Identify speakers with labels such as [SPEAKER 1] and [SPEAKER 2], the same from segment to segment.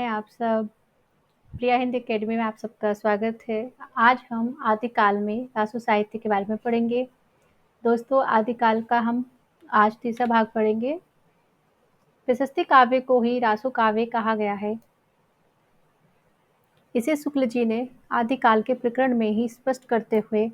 [SPEAKER 1] हैं आप सब? प्रिया हिंदी अकेडमी में आप सबका स्वागत है। आज हम आदिकाल में रासो साहित्य के बारे में पढ़ेंगे। दोस्तों, आदिकाल का हम आज तीसरा भाग पढ़ेंगे। प्रशस्ति काव्य को ही रासो काव्य कहा गया है। इसे शुक्ल जी ने आदिकाल के प्रकरण में ही स्पष्ट करते हुए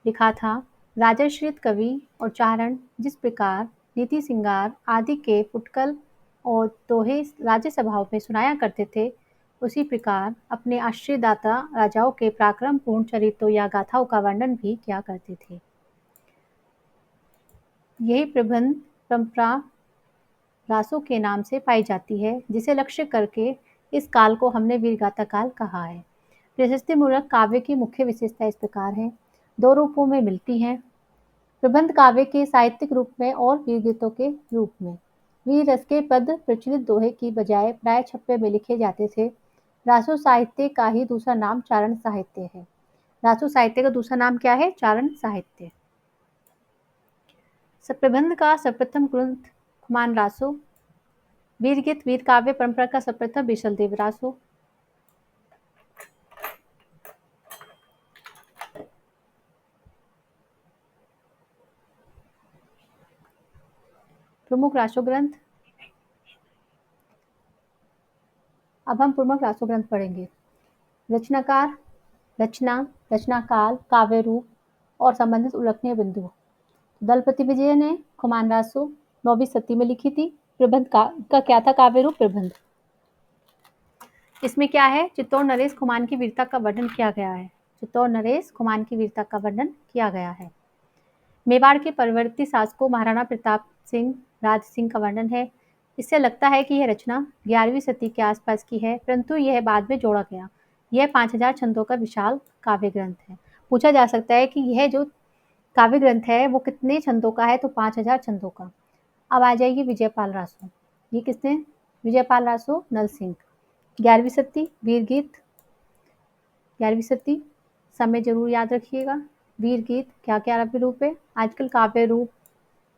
[SPEAKER 1] लिखा था। राजाश्रित कवि और चारण जिस प्रकार नीति श्रृंगार आदि के फुटकल और दोहे राज्यसभाओं में सुनाया करते थे, उसी प्रकार अपने आश्रयदाता राजाओं के पराक्रमपूर्ण चरित्रों या गाथाओं का वर्णन भी किया करते थे। यही प्रबंध परंपरा रासों के नाम से पाई जाती है, जिसे लक्ष्य करके इस काल को हमने वीरगाथा काल कहा है। प्रशस्तिमूलक काव्य की मुख्य विशेषता इस प्रकार है। दो रूपों में मिलती हैं, प्रबंध काव्य के साहित्यिक रूप में और वीर गीतों के रूप में। वीर रस के पद प्रचलित दोहे की बजाय प्राय छप्पे में लिखे जाते थे। रासो साहित्य का ही दूसरा नाम चारण साहित्य है। रासो साहित्य का दूसरा नाम क्या है? चारण साहित्य। प्रबंध का सर्वप्रथम ग्रंथ कुमार रासो। वीरगीत वीर काव्य परंपरा का सर्वप्रथम बिशल देव रासो। प्रमुख रासो ग्रंथ। अब हम प्रमुख रासो ग्रंथ पढ़ेंगे। रचनाकार, रचना, रचनाकाल, काव्य रूप और संबंधित उल्लेखनीय बिंदु। दलपति विजय ने कुमार रासो 9वीं शती में लिखी थी। प्रबंध का क्या था? काव्य रूप प्रबंध। इसमें क्या है? चित्तौड़ नरेश खुमान की वीरता का वर्णन किया गया है। चित्तौड़ नरेश खुमान की वीरता का वर्णन किया गया है। मेवाड़ के परवर्ती शासकों महाराणा प्रताप सिंह, राज सिंह का वर्णन है। इससे लगता है कि यह रचना 11वीं शती के आसपास की है, परंतु यह बाद में जोड़ा गया। यह 5000 छंदों का विशाल काव्य ग्रंथ है। पूछा जा सकता है कि यह जो काव्य ग्रंथ है वो कितने छंदों का है? तो 5000 छंदों का। अब आ जाइए विजयपाल रासो। ये किसने? विजयपाल रासो, नल सिंह। 11वीं शती, वीर गीत। 11वीं शती, समय जरूर याद रखिएगा। वीर गीत क्या क्या रूप है? आजकल काव्य रूप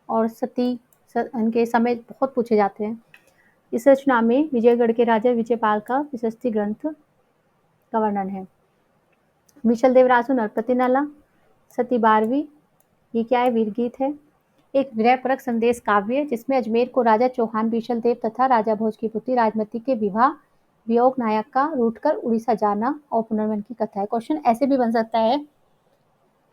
[SPEAKER 1] और सती इनके समय बहुत पूछे जाते हैं। इस रचना में विजयगढ़ के राजा विजयपाल का प्रशस्ति ग्रंथ का वर्णन है। विशल देव रासो नरपति नाला। सती 12वीं, ये क्या है? वीर गीत है। एक विरहपरक संदेश काव्य जिसमें अजमेर को राजा चौहान बीशल देव तथा राजा भोज की पुत्री राजमती के विवाह वियोग नायक का रूठकर उड़ीसा जाना और पुनर्मिलन की कथा है। क्वेश्चन ऐसे भी बन सकता है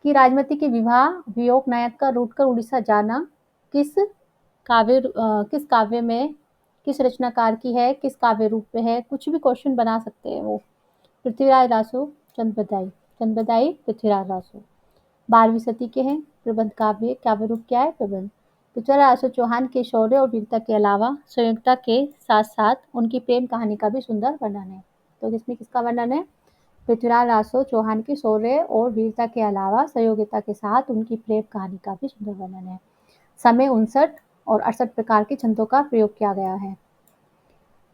[SPEAKER 1] कि राजमती के विवाह वियोग नायक का रूठकर उड़ीसा जाना किस काव्य में, किस रचनाकार की है, किस काव्य रूप में है, कुछ भी क्वेश्चन बना सकते हैं वो। पृथ्वीराज रासो चंद बदाई पृथ्वीराज रासो 12वीं शती के हैं। प्रबंध काव्य रूप क्या है? प्रबंध। पृथ्वीराज रासो चौहान के शौर्य और वीरता के अलावा संयोगिता के साथ साथ उनकी प्रेम कहानी का भी सुंदर वर्णन है। तो इसमें किसका वर्णन है? पृथ्वीराज रासो चौहान के शौर्य और वीरता के अलावा संयोगिता के साथ उनकी प्रेम कहानी का भी सुंदर वर्णन है। समय 59 और 68 प्रकार के छंदों का प्रयोग किया गया है।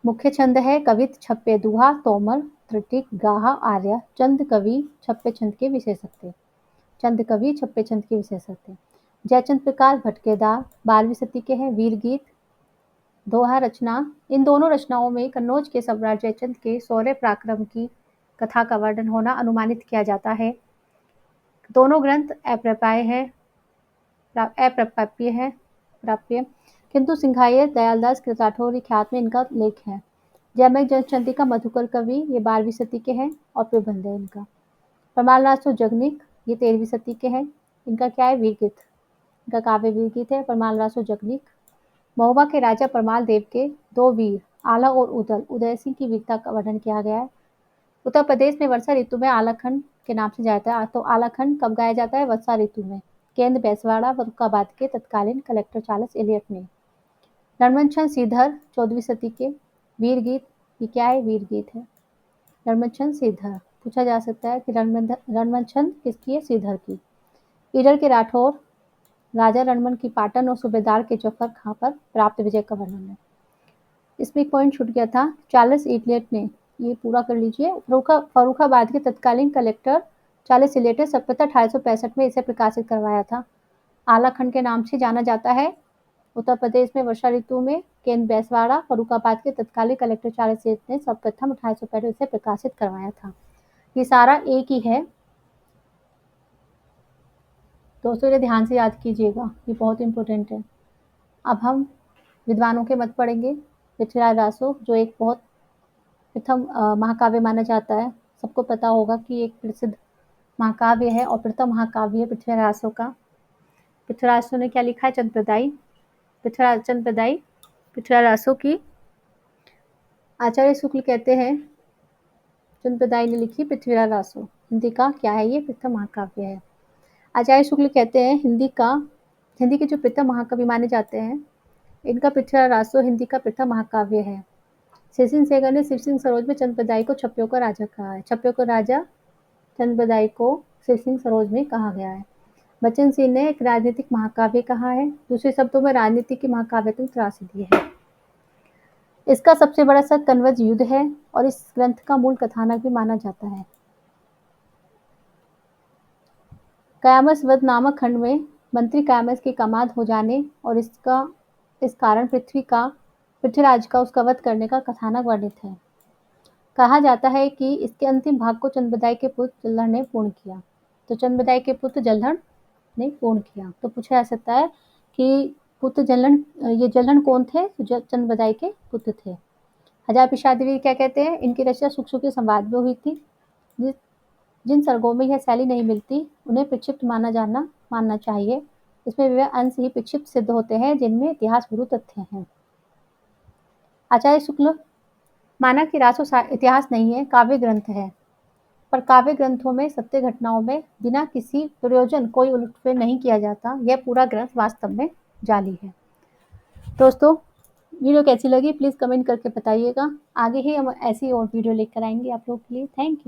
[SPEAKER 1] मुख्य छंद है कवित, छप्पे, दुहा, तोमर, त्रिटिक, गाहा, आर्य। चंद कवि छप्पे छंद के विशेषक थे। चंद कवि छप्पे छंद के विशेषक थे। जयचंद प्रकाश भटकेदार 12वीं शती के हैं। वीर गीत, दोहा रचना। इन दोनों रचनाओं में कन्नौज के सम्राट जयचंद के शौर्य पराक्रम की कथा का वर्णन होना अनुमानित किया जाता है। दोनों ग्रंथ अप्राप्य है, किंतु सिंघायत दयालदास कृताठौरी ख्यात में इनका लेख है। जयमल जयचंदी का मधुकर कवि, ये 12वीं शती के हैं और प्रबंध है इनका। परमाल रासो जगनिक, ये 13वीं शती के हैं। इनका क्या है? वीरगीत। इनका काव्य वीरगीत है। परमाल रासो जगनिक। महुआ के राजा परमाल देव के दो वीर आला और उदय सिंह की वीरता का वर्णन किया गया है। उत्तर प्रदेश में वर्षा ऋतु में आलाखंड के नाम से जाता है। तो आलाखंड कब गाया जाता है? वर्षा ऋतु में। केंद्र बैसवाड़ा फर्रुखाबाद के तत्कालीन कलेक्टर चार्ल्स एलियट ने। रणमंचन श्रीधर 14वीं शती के। वीर गीत, ये क्या है? वीर गीत है। रणमंचन श्रीधर। पूछा जा सकता है कि रणमंचन किसकी है? श्रीधर की। ईडर के राठौर राजा रणमन की पाटन और सूबेदार के जफर खां पर प्राप्त विजय का वर्णन है। इसमें एक पॉइंट छूट गया था। चार्ल्स एलियट ने, ये पूरा कर लीजिए। फर्रुखाबाद के तत्कालीन कलेक्टर चार्ल्स एलियट ने सप्ताह 1865 में इसे प्रकाशित करवाया था। आलाखंड के नाम से जाना जाता है। उत्तर प्रदेश में वर्षा ऋतु में केन बैसवाड़ा फर्रुखाबाद के तत्कालीन कलेक्टर चार्ल्स सेठ ने सर्वप्रथम 1865 में इसे प्रकाशित करवाया था। ये सारा एक ही है। दोस्तों इन्हें ध्यान से याद कीजिएगा, ये बहुत इंपॉर्टेंट है। अब हम विद्वानों के मत पढ़ेंगे। पृथ्वीराज रासो जो एक बहुत प्रथम महाकाव्य माना जाता है। सबको पता होगा कि एक प्रसिद्ध महाकाव्य है और प्रथम महाकाव्य है पृथ्वीराज रासो का। पृथ्वीराज रासो ने क्या लिखा है? चंद्रप्रदायी। पृथ्वीराज रासो की आचार्य शुक्ल कहते हैं चंद्रप्रदायी ने लिखी पृथ्वीराज रासो। हिंदी का क्या है? ये प्रथम महाकाव्य है। आचार्य शुक्ल कहते हैं हिंदी के जो प्रथम महाकवि माने जाते हैं, इनका पृथ्वीराज रासो हिंदी का प्रथम महाकाव्य है। शेषन सेगर ने शिव सिंह सरोज में चंद्रप्रदायी को छप्पियों का राजा कहा है। छप्पियों का राजा चंद्रप्रदायी को शिव सिंह सरोज में कहा गया है। बच्चन सिंह ने एक राजनीतिक महाकाव्य कहा है। दूसरे शब्दों में राजनीति की महाकाव्यत्म त्रासदी है। इसका सबसे बड़ा शक कनवज युद्ध है और इस ग्रंथ का मूल कथानक भी माना जाता है। कयामस वध नामक खंड में मंत्री कयामस के कमाद हो जाने और इस कारण पृथ्वीराज का उसका वध करने का कथानक वर्णित है। कहा जाता है कि इसके अंतिम भाग को चंद्रप्रदायी के पुत्र जलहर ने पूर्ण किया। तो चंद्रप्रदायी के पुत्र जलहर ने पूर्ण किया। तो पूछा जा सकता है कि पुत्र जलहर कौन थे? जो चंद्रप्रदायी के पुत्र थे। हजार प्रसाद द्विवेदी क्या कहते हैं? इनकी रचना सुख के संवाद में हुई थी। जिन सर्गों में यह शैली नहीं मिलती उन्हें प्रक्षिप्त मानना चाहिए। इसमें वे अंश ही प्रक्षिप्त सिद्ध होते हैं जिनमें इतिहास विरुद्ध तथ्य हैं। आचार्य शुक्ल माना कि रासो इतिहास नहीं है, काव्य ग्रंथ है। पर काव्य ग्रंथों में सत्य घटनाओं में बिना किसी प्रयोजन कोई उलटफेर नहीं किया जाता। यह पूरा ग्रंथ वास्तव में जाली है। दोस्तों वीडियो कैसी लगी प्लीज़ कमेंट करके बताइएगा। आगे ही हम ऐसी और वीडियो लेकर आएंगे आप लोगों के लिए। Thank you.